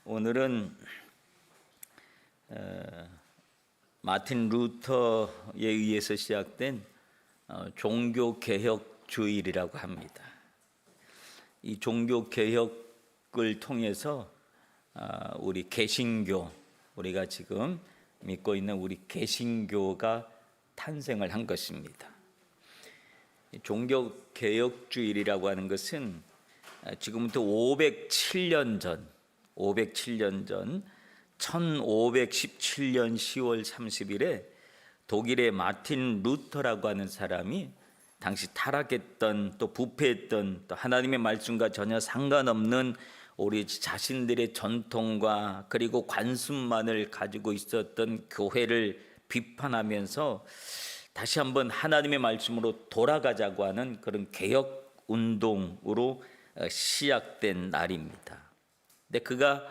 오늘은 마틴 루터에 의해서 시작된 종교개혁 주일이라고 합니다. 이 종교개혁을 통해서 우리 개신교, 우리가 지금 믿고 있는 우리 개신교가 탄생을 한 것입니다. 종교개혁주일이라고 하는 것은 지금부터 507년 전 1517년 10월 30일에 독일의 마틴 루터라고 하는 사람이 당시 타락했던, 또 부패했던, 또 하나님의 말씀과 전혀 상관없는 우리 자신들의 전통과 그리고 관습만을 가지고 있었던 교회를 비판하면서 다시 한번 하나님의 말씀으로 돌아가자고 하는 그런 개혁 운동으로 시작된 날입니다. 근데 그가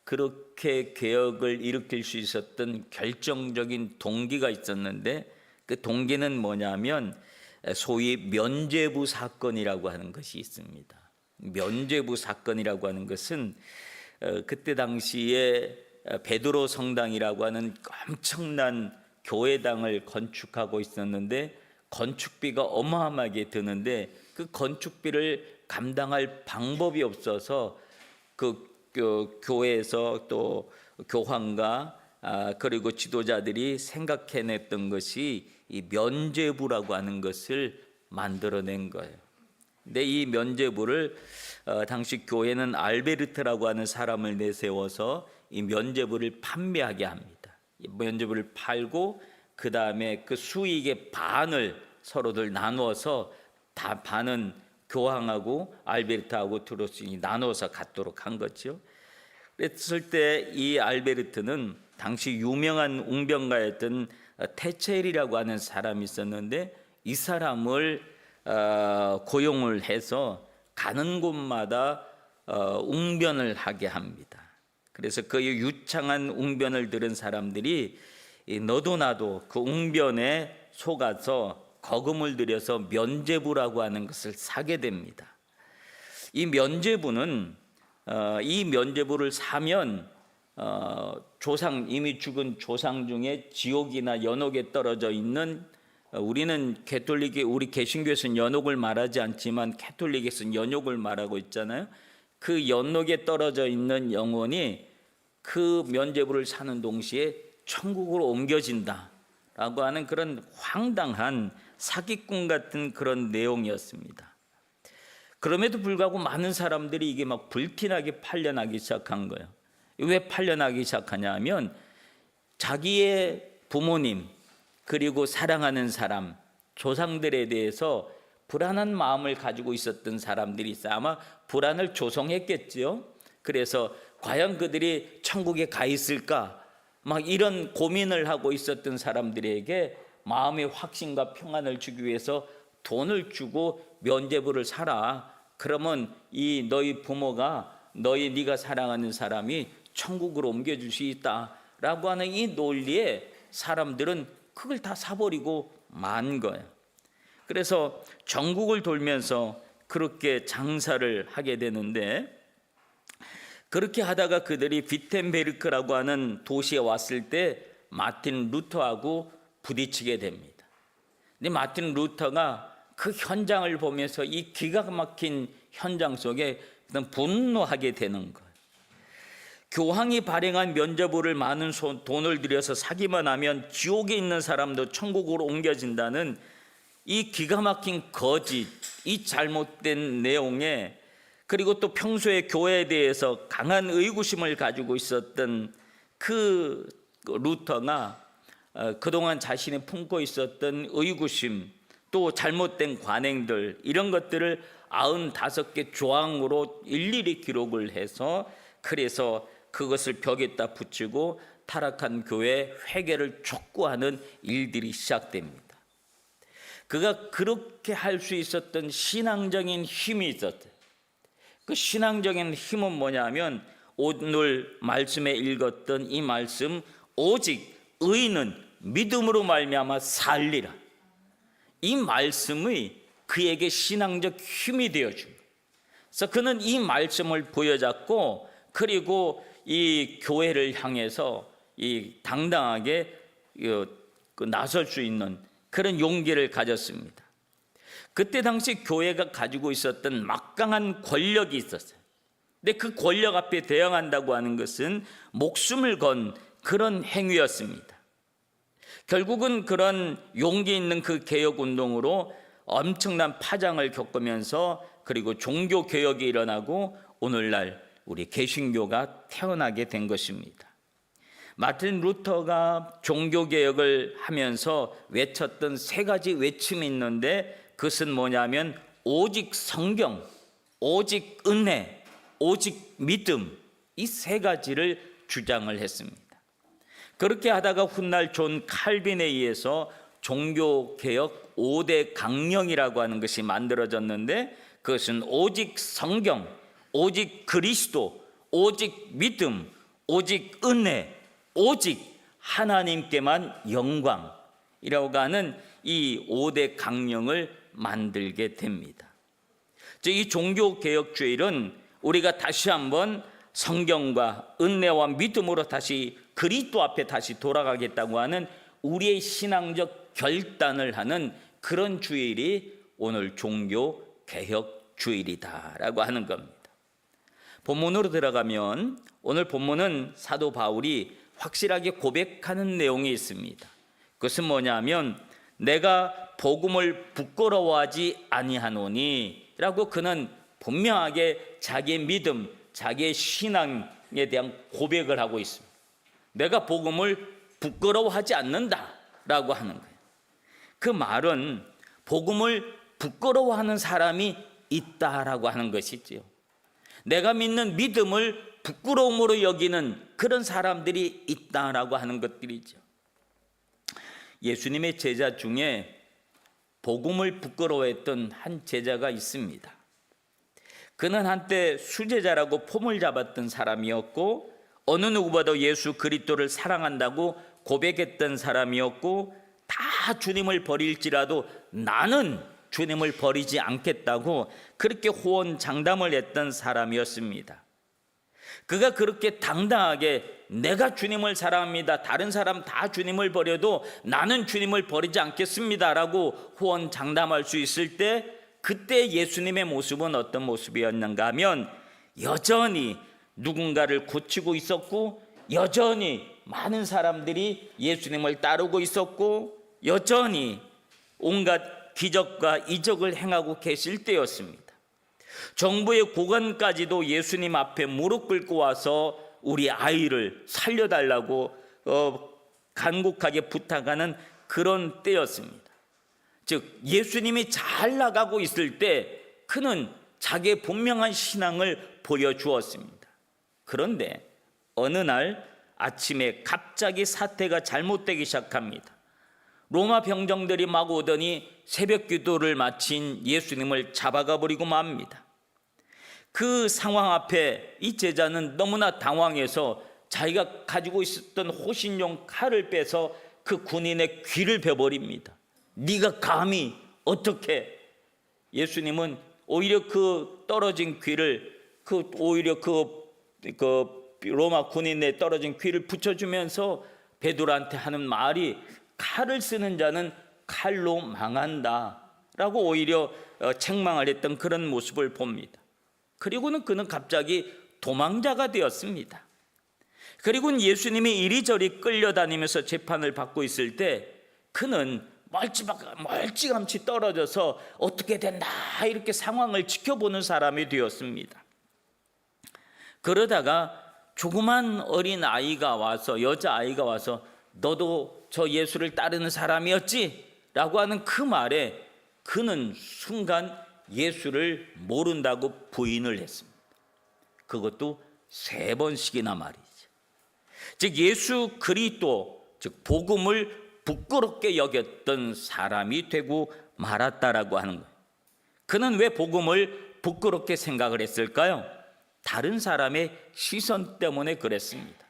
그렇게 개혁을 일으킬 수 있었던 결정적인 동기가 있었는데, 그 동기는 뭐냐면 소위 면죄부 사건이라고 하는 것이 있습니다. 면죄부 사건이라고 하는 것은 그때 당시에 베드로 성당이라고 하는 엄청난 교회당을 건축하고 있었는데, 건축비가 어마어마하게 드는데 그 건축비를 감당할 방법이 없어서 그 교회에서 또 교황과 그리고 지도자들이 생각해냈던 것이 이 면죄부라고 하는 것을 만들어낸 거예요. 근데 이 면죄부를 당시 교회는 알베르트라고 하는 사람을 내세워서 이 면죄부를 판매하게 합니다. 이 면죄부를 팔고 그 다음에 그 수익의 반을 서로들 나누어서 다 반은 교황하고 알베르트하고 트로스이 나눠서 갖도록 한 거죠. 그랬을 때 이 알베르트는 당시 유명한 웅변가였던 테첼이라고 하는 사람이 있었는데, 이 사람을 고용을 해서 가는 곳마다 웅변을 하게 합니다. 그래서 그 유창한 웅변을 들은 사람들이 너도 나도 그 웅변에 속아서 거금을 들여서 면죄부라고 하는 것을 사게 됩니다. 이 면죄부는 이 면죄부를 사면 이미 죽은 조상 중에 지옥이나 연옥에 떨어져 있는, 우리는 우리 개신교에서는 연옥을 말하지 않지만 가톨릭에서는 연옥을 말하고 있잖아요. 그 연옥에 떨어져 있는 영혼이 그 면죄부를 사는 동시에 천국으로 옮겨진다라고 하는 그런 황당한 사기꾼 같은 그런 내용이었습니다. 그럼에도 불구하고 많은 사람들이 이게 막 불티나게 팔려나기 시작한 거예요. 왜 팔려나기 시작하냐 하면 자기의 부모님 그리고 사랑하는 사람, 조상들에 대해서 불안한 마음을 가지고 있었던 사람들이 있어요. 아마 불안을 조성했겠죠. 그래서 과연 그들이 천국에 가 있을까? 막 이런 고민을 하고 있었던 사람들에게 마음의 확신과 평안을 주기 위해서 돈을 주고 면죄부를 사라. 그러면 이 너희 부모가 네가 사랑하는 사람이 천국으로 옮겨줄 수 있다라고 하는 이 논리에 사람들은 그걸 다 사버리고 만 거예요. 그래서 전국을 돌면서 그렇게 장사를 하게 되는데, 그렇게 하다가 그들이 비텐베르크라고 하는 도시에 왔을 때 마틴 루터하고 부딪히게 됩니다. 근데 마틴 루터가 그 현장을 보면서 이 기가 막힌 현장 속에 분노하게 되는 거예요. 교황이 발행한 면죄부를 많은 돈을 들여서 사기만 하면 지옥에 있는 사람도 천국으로 옮겨진다는 이 기가 막힌 거짓, 이 잘못된 내용에, 그리고 또 평소에 교회에 대해서 강한 의구심을 가지고 있었던 그 루터가 그동안 자신이 품고 있었던 의구심, 또 잘못된 관행들, 이런 것들을 95개 조항으로 일일이 기록을 해서, 그래서 그것을 벽에다 붙이고 타락한 교회 회개를 촉구하는 일들이 시작됩니다. 그가 그렇게 할 수 있었던 신앙적인 힘이 있었어요. 그 신앙적인 힘은 뭐냐면 오늘 말씀에 읽었던 이 말씀, 오직 의인은 믿음으로 말미암아 살리라. 이 말씀이 그에게 신앙적 힘이 되어준 거예요. 그래서 그는 이 말씀을 부여잡고 그리고 이 교회를 향해서 이 당당하게 나설 수 있는 그런 용기를 가졌습니다. 그때 당시 교회가 가지고 있었던 막강한 권력이 있었어요. 근데 그 권력 앞에 대응한다고 하는 것은 목숨을 건 그런 행위였습니다. 결국은 그런 용기 있는 그 개혁 운동으로 엄청난 파장을 겪으면서 그리고 종교 개혁이 일어나고 오늘날 우리 개신교가 태어나게 된 것입니다. 마틴 루터가 종교 개혁을 하면서 외쳤던 세 가지 외침이 있는데 그것은 뭐냐면 오직 성경, 오직 은혜, 오직 믿음, 이 세 가지를 주장을 했습니다. 그렇게 하다가 훗날 존 칼빈에 의해서 종교개혁 5대 강령이라고 하는 것이 만들어졌는데 그것은 오직 성경, 오직 그리스도, 오직 믿음, 오직 은혜, 오직 하나님께만 영광이라고 하는 이 5대 강령을 만들게 됩니다. 이 종교개혁주의는 우리가 다시 한번 성경과 은혜와 믿음으로 다시 그리스도 앞에 다시 돌아가겠다고 하는 우리의 신앙적 결단을 하는 그런 주일이 오늘 종교개혁주일이다라고 하는 겁니다. 본문으로 들어가면 오늘 본문은 사도 바울이 확실하게 고백하는 내용이 있습니다. 그것은 뭐냐면 내가 복음을 부끄러워하지 아니하노니 라고 그는 분명하게 자기의 믿음, 자기의 신앙에 대한 고백을 하고 있습니다. 내가 복음을 부끄러워하지 않는다라고 하는 거예요. 그 말은 복음을 부끄러워하는 사람이 있다라고 하는 것이지요. 내가 믿는 믿음을 부끄러움으로 여기는 그런 사람들이 있다라고 하는 것들이죠. 예수님의 제자 중에 복음을 부끄러워했던 한 제자가 있습니다. 그는 한때 수제자라고 폼을 잡았던 사람이었고 어느 누구보다 예수 그리스도를 사랑한다고 고백했던 사람이었고 다 주님을 버릴지라도 나는 주님을 버리지 않겠다고 그렇게 호언장담을 했던 사람이었습니다. 그가 그렇게 당당하게 내가 주님을 사랑합니다. 다른 사람 다 주님을 버려도 나는 주님을 버리지 않겠습니다라고 호언장담할 수 있을 때 그때 예수님의 모습은 어떤 모습이었는가 하면 여전히 누군가를 고치고 있었고 여전히 많은 사람들이 예수님을 따르고 있었고 여전히 온갖 기적과 이적을 행하고 계실 때였습니다. 정부의 고관까지도 예수님 앞에 무릎 꿇고 와서 우리 아이를 살려달라고 간곡하게 부탁하는 그런 때였습니다. 즉 예수님이 잘 나가고 있을 때 그는 자기의 분명한 신앙을 보여주었습니다. 그런데 어느 날 아침에 갑자기 사태가 잘못되기 시작합니다. 로마 병정들이 막 오더니 새벽 기도를 마친 예수님을 잡아가 버리고 맙니다. 그 상황 앞에 이 제자는 너무나 당황해서 자기가 가지고 있었던 호신용 칼을 빼서 그 군인의 귀를 베버립니다. 네가 감히 어떻게? 예수님은 오히려 그 떨어진 귀를 오히려 그 로마 군인에 떨어진 귀를 붙여주면서 베드로한테 하는 말이 칼을 쓰는 자는 칼로 망한다라고 오히려 책망을 했던 그런 모습을 봅니다. 그리고는 그는 갑자기 도망자가 되었습니다. 그리고는 예수님이 이리저리 끌려다니면서 재판을 받고 있을 때 그는 멀찌감치 떨어져서 어떻게 됐나 이렇게 상황을 지켜보는 사람이 되었습니다. 그러다가 조그만 어린 아이가 와서 여자아이가 와서 너도 저 예수를 따르는 사람이었지? 라고 하는 그 말에 그는 순간 예수를 모른다고 부인을 했습니다. 그것도 3번씩이나 말이죠. 즉 예수 그리스도 즉 복음을 부끄럽게 여겼던 사람이 되고 말았다라고 하는 거예요. 그는 왜 복음을 부끄럽게 생각을 했을까요? 다른 사람의 시선 때문에 그랬습니다.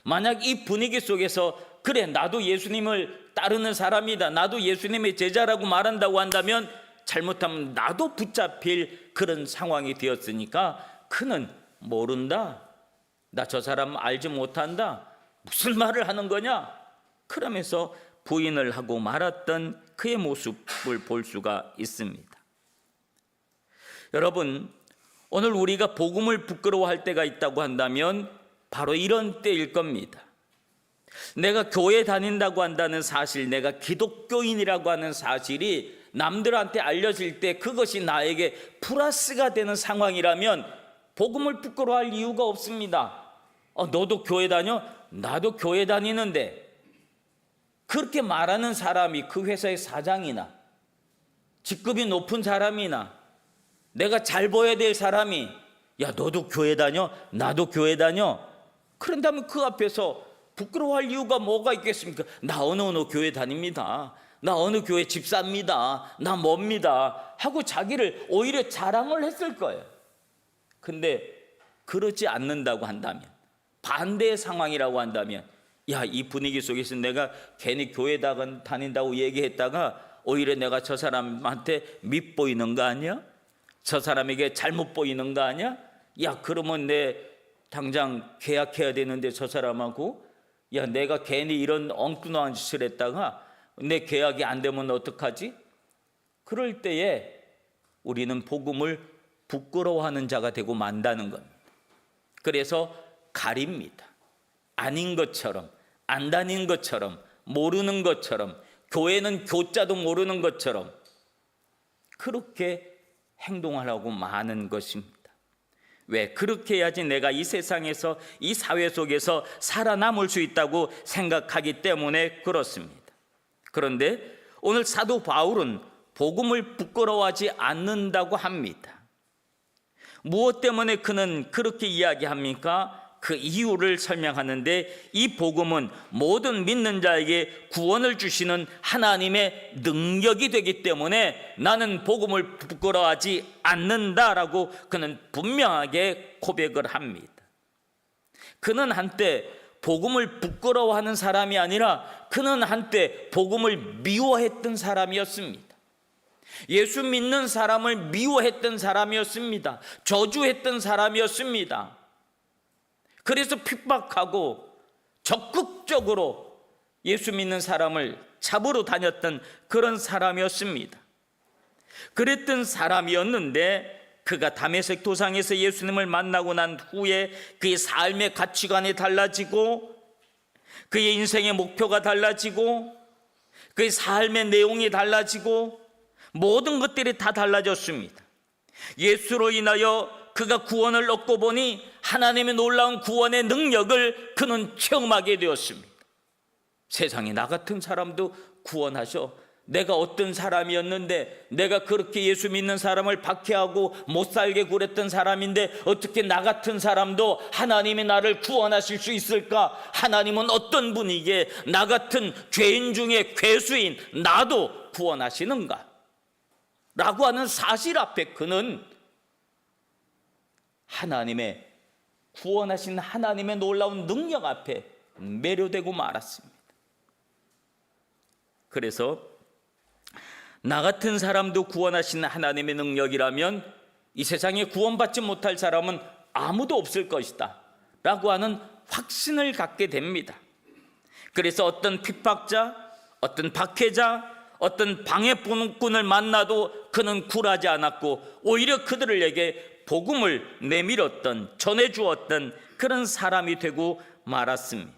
만약 이 분위기 속에서 그래 나도 예수님을 따르는 사람이다, 나도 예수님의 제자라고 말한다고 한다면 잘못하면 나도 붙잡힐 그런 상황이 되었으니까 그는 모른다, 나 저 사람 알지 못한다. 무슨 말을 하는 거냐? 그러면서 부인을 하고 말았던 그의 모습을 볼 수가 있습니다. 여러분, 오늘 우리가 복음을 부끄러워할 때가 있다고 한다면 바로 이런 때일 겁니다. 내가 교회 다닌다고 한다는 사실, 내가 기독교인이라고 하는 사실이 남들한테 알려질 때 그것이 나에게 플러스가 되는 상황이라면 복음을 부끄러워할 이유가 없습니다. 너도 교회 다녀? 나도 교회 다니는데. 그렇게 말하는 사람이 그 회사의 사장이나 직급이 높은 사람이나 내가 잘 보여야 될 사람이 야, 너도 교회 다녀? 나도 교회 다녀? 그런다면 그 앞에서 부끄러워할 이유가 뭐가 있겠습니까? 나 어느 교회 다닙니다. 나 어느 교회 집사입니다. 나 뭡니다. 하고 자기를 오히려 자랑을 했을 거예요. 근데 그러지 않는다고 한다면, 반대의 상황이라고 한다면, 야, 이 분위기 속에서 내가 괜히 교회 다닌다고 얘기했다가 오히려 내가 저 사람한테 밉보이는 거 아니야? 저 사람에게 잘못 보이는 거 아니야? 야, 그러면 내 당장 계약해야 되는데 저 사람하고, 야, 내가 괜히 이런 엉뚱한 짓을 했다가 내 계약이 안 되면 어떡하지? 그럴 때에 우리는 복음을 부끄러워하는 자가 되고 만다는 겁니다. 그래서 가립니다. 아닌 것처럼, 안 다닌 것처럼, 모르는 것처럼, 교회는 교자도 모르는 것처럼 그렇게 행동하려고 많은 것입니다. 왜? 그렇게 해야지 내가 이 세상에서, 이 사회 속에서 살아남을 수 있다고 생각하기 때문에 그렇습니다. 그런데 오늘 사도 바울은 복음을 부끄러워하지 않는다고 합니다. 무엇 때문에 그는 그렇게 이야기합니까? 그 이유를 설명하는데, 이 복음은 모든 믿는 자에게 구원을 주시는 하나님의 능력이 되기 때문에 나는 복음을 부끄러워하지 않는다라고 그는 분명하게 고백을 합니다. 그는 한때 복음을 부끄러워하는 사람이 아니라 그는 한때 복음을 미워했던 사람이었습니다. 예수 믿는 사람을 미워했던 사람이었습니다. 저주했던 사람이었습니다. 그래서 핍박하고 적극적으로 예수 믿는 사람을 잡으러 다녔던 그런 사람이었습니다. 그랬던 사람이었는데 그가 다메섹 도상에서 예수님을 만나고 난 후에 그의 삶의 가치관이 달라지고 그의 인생의 목표가 달라지고 그의 삶의 내용이 달라지고 모든 것들이 다 달라졌습니다. 예수로 인하여 그가 구원을 얻고 보니 하나님의 놀라운 구원의 능력을 그는 체험하게 되었습니다. 세상에 나 같은 사람도 구원하셔. 내가 어떤 사람이었는데, 내가 그렇게 예수 믿는 사람을 박해하고 못 살게 굴했던 사람인데 어떻게 나 같은 사람도 하나님이 나를 구원하실 수 있을까? 하나님은 어떤 분이기에 나 같은 죄인 중에 괴수인 나도 구원하시는가? 라고 하는 사실 앞에 그는 하나님의 구원하신 하나님의 놀라운 능력 앞에 매료되고 말았습니다. 그래서 나 같은 사람도 구원하신 하나님의 능력이라면 이 세상에 구원받지 못할 사람은 아무도 없을 것이다 라고 하는 확신을 갖게 됩니다. 그래서 어떤 핍박자, 어떤 박해자, 어떤 방해꾼을 만나도 그는 굴하지 않았고 오히려 그들에게 복음을 내밀었던, 전해주었던 그런 사람이 되고 말았습니다.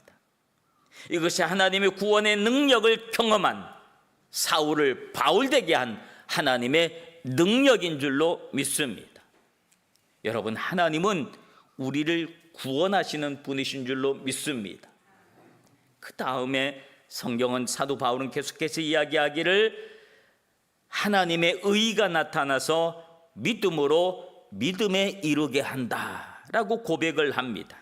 이것이 하나님의 구원의 능력을 경험한 사울을 바울되게 한 하나님의 능력인 줄로 믿습니다. 여러분, 하나님은 우리를 구원하시는 분이신 줄로 믿습니다. 그 다음에 성경은 사도 바울은 계속해서 이야기하기를 하나님의 의가 나타나서 믿음으로 믿음에 이르게 한다라고 고백을 합니다.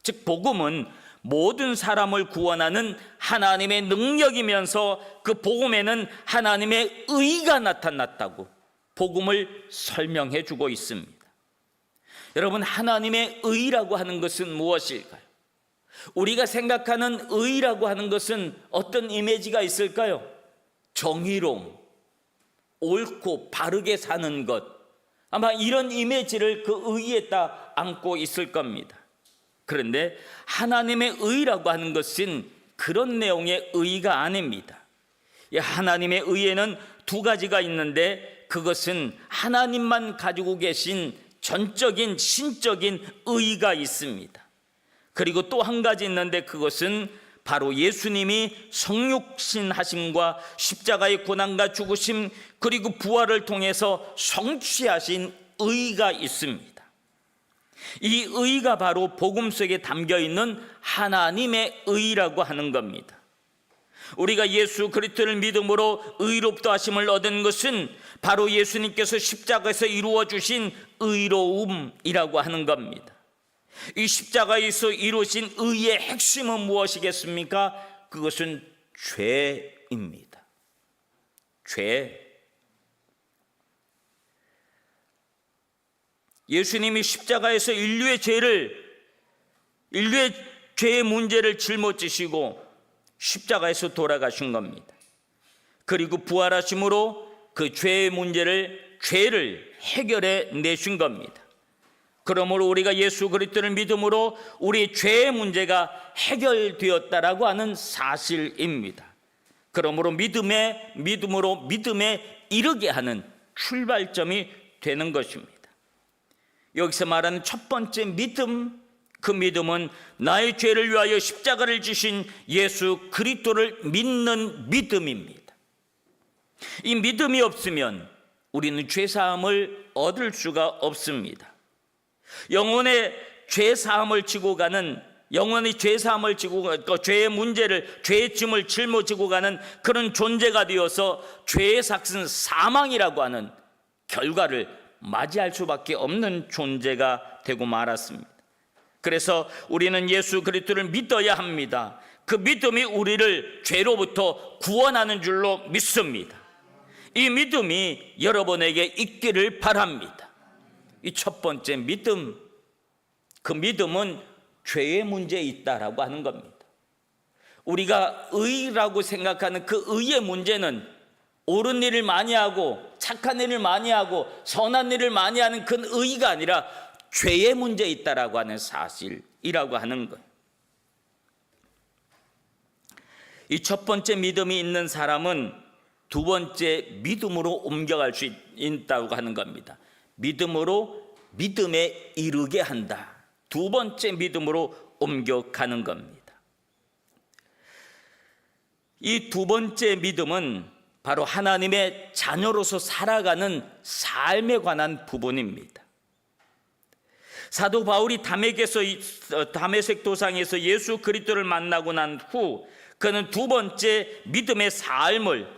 즉 복음은 모든 사람을 구원하는 하나님의 능력이면서 그 복음에는 하나님의 의가 나타났다고 복음을 설명해 주고 있습니다. 여러분, 하나님의 의라고 하는 것은 무엇일까요? 우리가 생각하는 의라고 하는 것은 어떤 이미지가 있을까요? 정의로움, 옳고 바르게 사는 것, 아마 이런 이미지를 그 의에다 안고 있을 겁니다. 그런데 하나님의 의라고 하는 것은 그런 내용의 의가 아닙니다. 하나님의 의에는 두 가지가 있는데 그것은 하나님만 가지고 계신 전적인 신적인 의가 있습니다. 그리고 또 한 가지 있는데 그것은 바로 예수님이 성육신 하심과 십자가의 고난과 죽으심 그리고 부활을 통해서 성취하신 의가 있습니다. 이 의가 바로 복음 속에 담겨 있는 하나님의 의라고 하는 겁니다. 우리가 예수 그리스도를 믿음으로 의롭다 하심을 얻은 것은 바로 예수님께서 십자가에서 이루어 주신 의로움이라고 하는 겁니다. 이 십자가에서 이루어진 의의 핵심은 무엇이겠습니까? 그것은 죄입니다. 죄. 예수님이 십자가에서 인류의 죄의 문제를 짊어지시고 십자가에서 돌아가신 겁니다. 그리고 부활하심으로 그 죄의 죄를 해결해 내신 겁니다. 그러므로 우리가 예수 그리스도를 믿음으로 우리의 죄의 문제가 해결되었다라고 하는 사실입니다. 그러므로 믿음으로 믿음에 이르게 하는 출발점이 되는 것입니다. 여기서 말하는 첫 번째 믿음, 그 믿음은 나의 죄를 위하여 십자가를 지신 예수 그리스도를 믿는 믿음입니다. 이 믿음이 없으면 우리는 죄사함을 얻을 수가 없습니다. 영원히 죄사함을 지고 가는 죄의 문제를, 죄의 짐을 짊어지고 가는 그런 존재가 되어서 죄의 삭은 사망이라고 하는 결과를 맞이할 수밖에 없는 존재가 되고 말았습니다. 그래서 우리는 예수 그리스도를 믿어야 합니다. 그 믿음이 우리를 죄로부터 구원하는 줄로 믿습니다. 이 믿음이 여러분에게 있기를 바랍니다. 이 첫 번째 믿음, 그 믿음은 죄의 문제에 있다라고 하는 겁니다. 우리가 의라고 생각하는 그 의의 문제는 옳은 일을 많이 하고 착한 일을 많이 하고 선한 일을 많이 하는 그 의가 아니라 죄의 문제에 있다라고 하는 사실이라고 하는 거예요. 이 첫 번째 믿음이 있는 사람은 두 번째 믿음으로 옮겨갈 수 있다고 하는 겁니다. 믿음으로 믿음에 이르게 한다. 두 번째 믿음으로 옮겨가는 겁니다. 이 두 번째 믿음은 바로 하나님의 자녀로서 살아가는 삶에 관한 부분입니다. 사도 바울이 다메섹 도상에서 예수 그리스도를 만나고 난 후 그는 두 번째 믿음의 삶을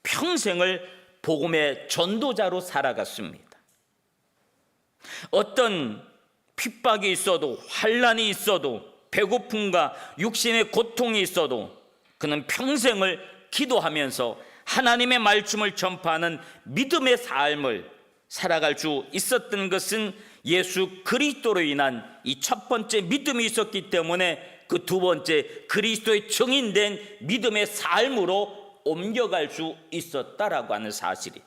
평생을 복음의 전도자로 살아갔습니다. 어떤 핍박이 있어도 환난이 있어도 배고픔과 육신의 고통이 있어도 그는 평생을 기도하면서 하나님의 말씀을 전파하는 믿음의 삶을 살아갈 수 있었던 것은 예수 그리스도로 인한 이 첫 번째 믿음이 있었기 때문에 그 두 번째 그리스도의 증인된 믿음의 삶으로 옮겨갈 수 있었다라고 하는 사실이.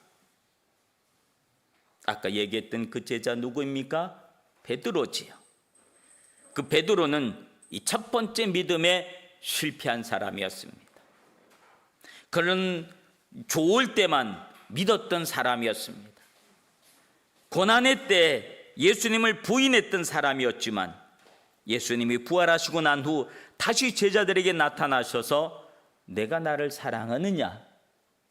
아까 얘기했던 그 제자 누구입니까? 베드로지요. 그 베드로는 이 첫 번째 믿음에 실패한 사람이었습니다. 그는 좋을 때만 믿었던 사람이었습니다. 고난의 때 예수님을 부인했던 사람이었지만 예수님이 부활하시고 난 후 다시 제자들에게 나타나셔서 내가 나를 사랑하느냐?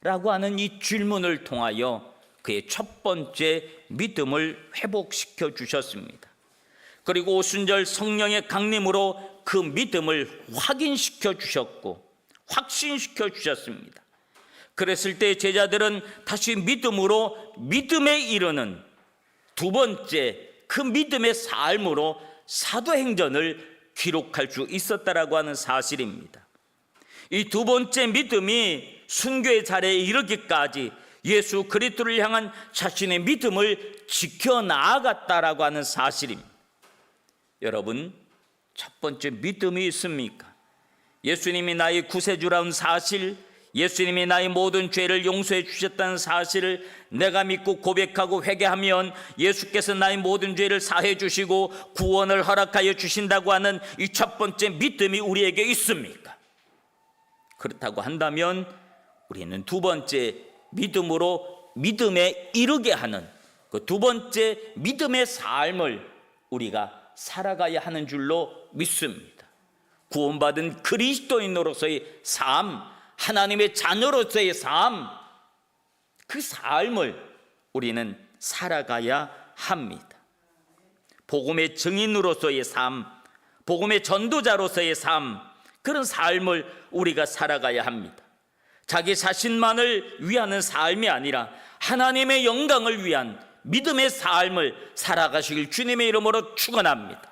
라고 하는 이 질문을 통하여 그의 첫 번째 믿음을 회복시켜 주셨습니다. 그리고 오순절 성령의 강림으로 그 믿음을 확인시켜 주셨고 확신시켜 주셨습니다. 그랬을 때 제자들은 다시 믿음으로 믿음에 이르는 두 번째 그 믿음의 삶으로 사도행전을 기록할 수 있었다라고 하는 사실입니다. 이 두 번째 믿음이 순교의 자리에 이르기까지 예수 그리스도를 향한 자신의 믿음을 지켜나갔다라고 하는 사실입니다. 여러분, 첫 번째 믿음이 있습니까? 예수님이 나의 구세주라는 사실, 예수님이 나의 모든 죄를 용서해 주셨다는 사실을 내가 믿고 고백하고 회개하면 예수께서 나의 모든 죄를 사해 주시고 구원을 허락하여 주신다고 하는 이 첫 번째 믿음이 우리에게 있습니까? 그렇다고 한다면 우리는 두 번째 믿음으로 믿음에 이르게 하는 그 두 번째 믿음의 삶을 우리가 살아가야 하는 줄로 믿습니다. 구원받은 그리스도인으로서의 삶, 하나님의 자녀로서의 삶, 그 삶을 우리는 살아가야 합니다. 복음의 증인으로서의 삶, 복음의 전도자로서의 삶, 그런 삶을 우리가 살아가야 합니다. 자기 자신만을 위하는 삶이 아니라 하나님의 영광을 위한 믿음의 삶을 살아가시길 주님의 이름으로 축원합니다.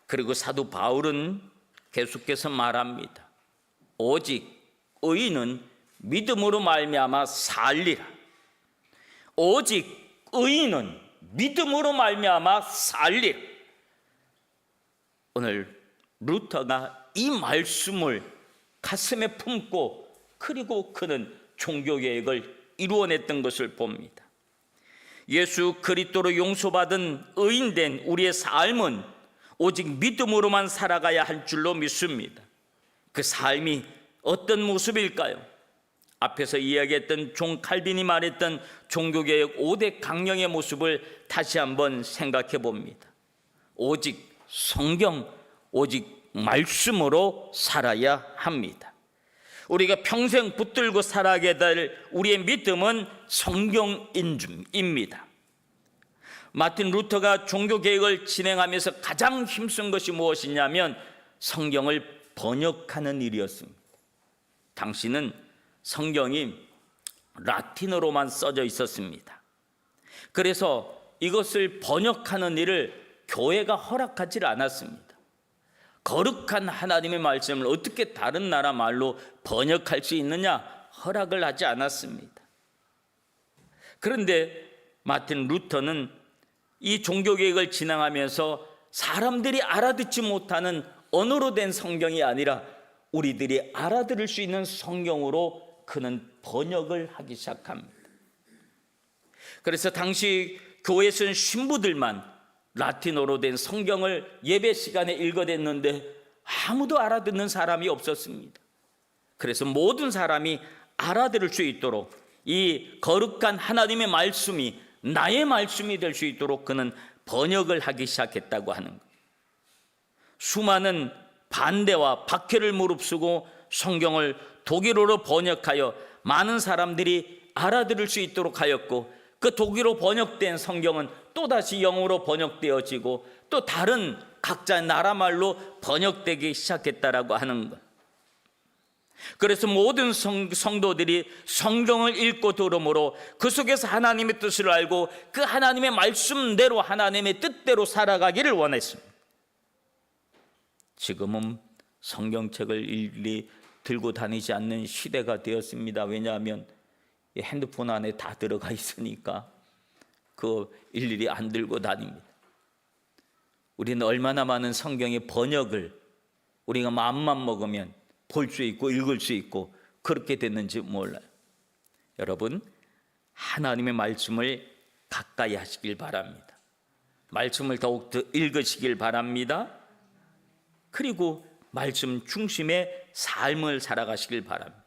그리고 사도 바울은 계속해서 말합니다. 오직 의인은 믿음으로 말미암아 살리라. 오직 의인은 믿음으로 말미암아 살리라. 오늘 루터가 이 말씀을 가슴에 품고 그리고 그는 종교개혁을 이루어냈던 것을 봅니다. 예수 그리스도로 용서받은 의인된 우리의 삶은 오직 믿음으로만 살아가야 할 줄로 믿습니다. 그 삶이 어떤 모습일까요? 앞에서 이야기했던 존 칼빈이 말했던 종교개혁 5대 강령의 모습을 다시 한번 생각해 봅니다. 오직 성경, 오직 말씀으로 살아야 합니다. 우리가 평생 붙들고 살아가게 될 우리의 믿음은 성경입니다. 마틴 루터가 종교개혁을 진행하면서 가장 힘쓴 것이 무엇이냐면 성경을 번역하는 일이었습니다. 당시는 성경이 라틴어로만 써져 있었습니다. 그래서 이것을 번역하는 일을 교회가 허락하지 않았습니다. 거룩한 하나님의 말씀을 어떻게 다른 나라 말로 번역할 수 있느냐? 허락을 하지 않았습니다. 그런데 마틴 루터는 이 종교개혁을 진행하면서 사람들이 알아듣지 못하는 언어로 된 성경이 아니라 우리들이 알아들을 수 있는 성경으로 그는 번역을 하기 시작합니다. 그래서 당시 교회에 있는 신부들만 라틴어로 된 성경을 예배 시간에 읽어댔는데 아무도 알아듣는 사람이 없었습니다. 그래서 모든 사람이 알아들을 수 있도록 이 거룩한 하나님의 말씀이 나의 말씀이 될 수 있도록 그는 번역을 하기 시작했다고 하는 것. 수많은 반대와 박해를 무릅쓰고 성경을 독일어로 번역하여 많은 사람들이 알아들을 수 있도록 하였고, 그 독일어 번역된 성경은 또다시 영어로 번역되어지고 또 다른 각자 나라 말로 번역되기 시작했다라고 하는 것. 그래서 모든 성도들이 성경을 읽고 들음으로 그 속에서 하나님의 뜻을 알고 그 하나님의 말씀대로 하나님의 뜻대로 살아가기를 원했습니다. 지금은 성경책을 일일이 들고 다니지 않는 시대가 되었습니다. 왜냐하면 핸드폰 안에 다 들어가 있으니까 그 일일이 안 들고 다닙니다. 우리는 얼마나 많은 성경의 번역을 우리가 마음만 먹으면 볼 수 있고 읽을 수 있고 그렇게 됐는지 몰라요. 여러분, 하나님의 말씀을 가까이 하시길 바랍니다. 말씀을 더욱더 읽으시길 바랍니다. 그리고 말씀 중심의 삶을 살아가시길 바랍니다.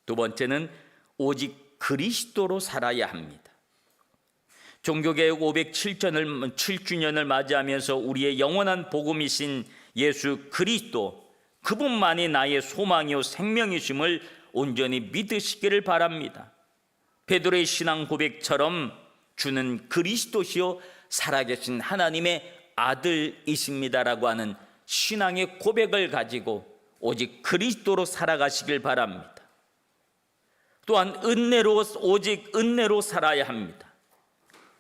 두 번째는 오직 그리스도로 살아야 합니다. 종교개혁 507주년을 맞이하면서 우리의 영원한 복음이신 예수 그리스도, 그분만이 나의 소망이요 생명이심을 온전히 믿으시기를 바랍니다. 베드로의 신앙 고백처럼 주는 그리스도시요 살아계신 하나님의 아들이십니다라고 하는 신앙의 고백을 가지고 오직 그리스도로 살아가시길 바랍니다. 또한 오직 은혜로 살아야 합니다.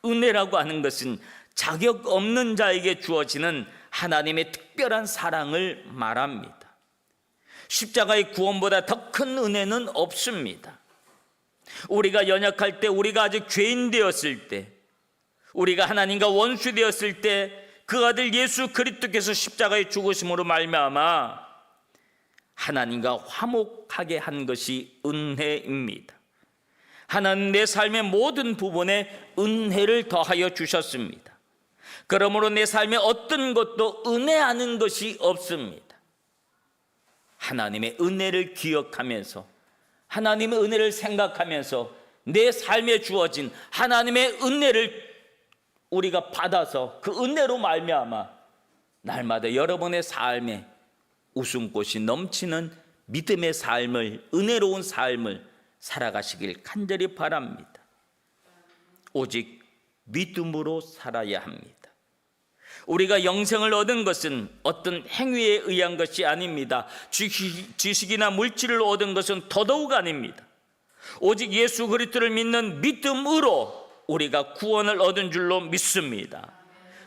은혜라고 하는 것은 자격 없는 자에게 주어지는 하나님의 특별한 사랑을 말합니다. 십자가의 구원보다 더 큰 은혜는 없습니다. 우리가 연약할 때, 우리가 아직 죄인 되었을 때, 우리가 하나님과 원수 되었을 때 그 아들 예수 그리스도께서 십자가에 죽으심으로 말미암아 하나님과 화목하게 한 것이 은혜입니다. 하나님 내 삶의 모든 부분에 은혜를 더하여 주셨습니다. 그러므로 내 삶의 어떤 것도 은혜 아닌 것이 없습니다. 하나님의 은혜를 기억하면서, 하나님의 은혜를 생각하면서 내 삶에 주어진 하나님의 은혜를 우리가 받아서 그 은혜로 말미암아 날마다 여러분의 삶에 웃음꽃이 넘치는 믿음의 삶을, 은혜로운 삶을 살아가시길 간절히 바랍니다. 오직 믿음으로 살아야 합니다. 우리가 영생을 얻은 것은 어떤 행위에 의한 것이 아닙니다. 지식이나 물질을 얻은 것은 더더욱 아닙니다. 오직 예수 그리스도를 믿는 믿음으로 우리가 구원을 얻은 줄로 믿습니다.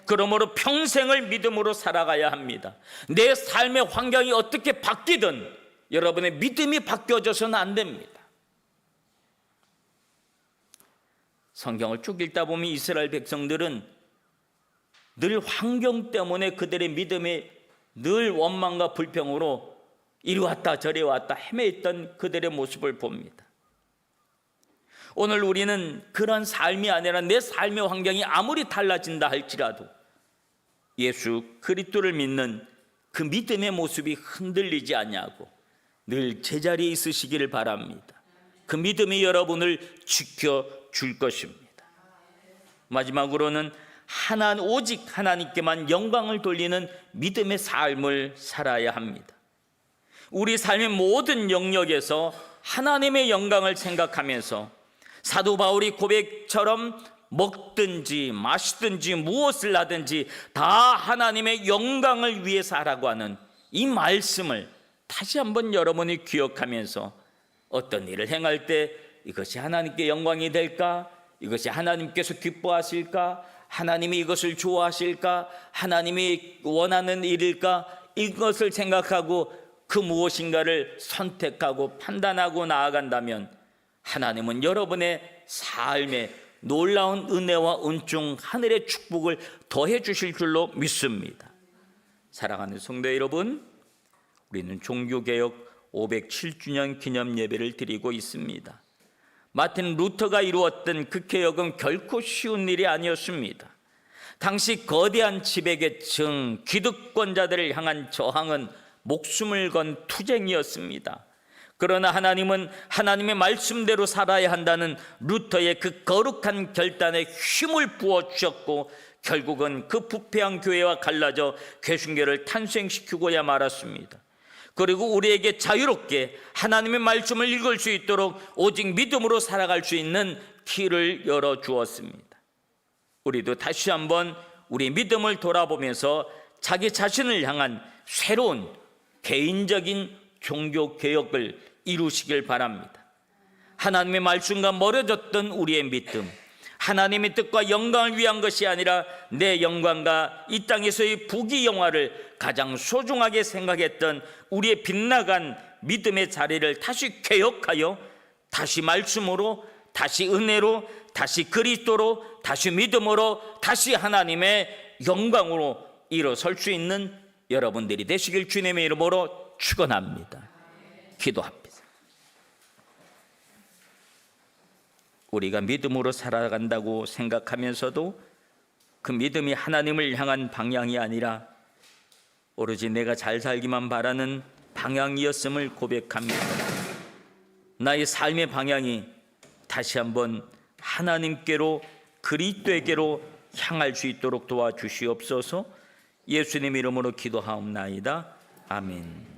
그러므로 평생을 믿음으로 살아가야 합니다. 내 삶의 환경이 어떻게 바뀌든 여러분의 믿음이 바뀌어져서는 안 됩니다. 성경을 쭉 읽다 보면 이스라엘 백성들은 늘 환경 때문에 그들의 믿음이 늘 원망과 불평으로 이리 왔다 저리 왔다 헤매있던 그들의 모습을 봅니다. 오늘 우리는 그런 삶이 아니라 내 삶의 환경이 아무리 달라진다 할지라도 예수 그리스도를 믿는 그 믿음의 모습이 흔들리지 않냐고 늘 제자리에 있으시기를 바랍니다. 그 믿음이 여러분을 지켜줄 것입니다. 마지막으로는 오직 하나님께만 영광을 돌리는 믿음의 삶을 살아야 합니다. 우리 삶의 모든 영역에서 하나님의 영광을 생각하면서 사도 바울이 고백처럼 먹든지 마시든지 무엇을 하든지 다 하나님의 영광을 위해서 하라고 하는 이 말씀을 다시 한번 여러분이 기억하면서 어떤 일을 행할 때 이것이 하나님께 영광이 될까? 이것이 하나님께서 기뻐하실까? 하나님이 이것을 좋아하실까? 하나님이 원하는 일일까? 이것을 생각하고 그 무엇인가를 선택하고 판단하고 나아간다면 하나님은 여러분의 삶에 놀라운 은혜와 은총, 하늘의 축복을 더해 주실 줄로 믿습니다. 사랑하는 성도 여러분, 우리는 종교개혁 507주년 기념 예배를 드리고 있습니다. 마틴 루터가 이루었던 그 개혁은 결코 쉬운 일이 아니었습니다. 당시 거대한 지배계층, 기득권자들을 향한 저항은 목숨을 건 투쟁이었습니다. 그러나 하나님은 하나님의 말씀대로 살아야 한다는 루터의 그 거룩한 결단에 힘을 부어주셨고 결국은 그 부패한 교회와 갈라져 개신교를 탄생시키고야 말았습니다. 그리고 우리에게 자유롭게 하나님의 말씀을 읽을 수 있도록 오직 믿음으로 살아갈 수 있는 길을 열어주었습니다. 우리도 다시 한번 우리 믿음을 돌아보면서 자기 자신을 향한 새로운 개인적인 종교개혁을 이루시길 바랍니다. 하나님의 말씀과 멀어졌던 우리의 믿음, 하나님의 뜻과 영광을 위한 것이 아니라 내 영광과 이 땅에서의 부귀영화를 가장 소중하게 생각했던 우리의 빗나간 믿음의 자리를 다시 개혁하여 다시 말씀으로, 다시 은혜로, 다시 그리스도로, 다시 믿음으로, 다시 하나님의 영광으로 일어설 수 있는 여러분들이 되시길 주님의 이름으로 축원합니다. 기도합니다. 우리가 믿음으로 살아간다고 생각하면서도 그 믿음이 하나님을 향한 방향이 아니라 오로지 내가 잘 살기만 바라는 방향이었음을 고백합니다. 나의 삶의 방향이 다시 한번 하나님께로, 그리스도에게로 향할 수 있도록 도와주시옵소서. 예수님 이름으로 기도하옵나이다. 아멘.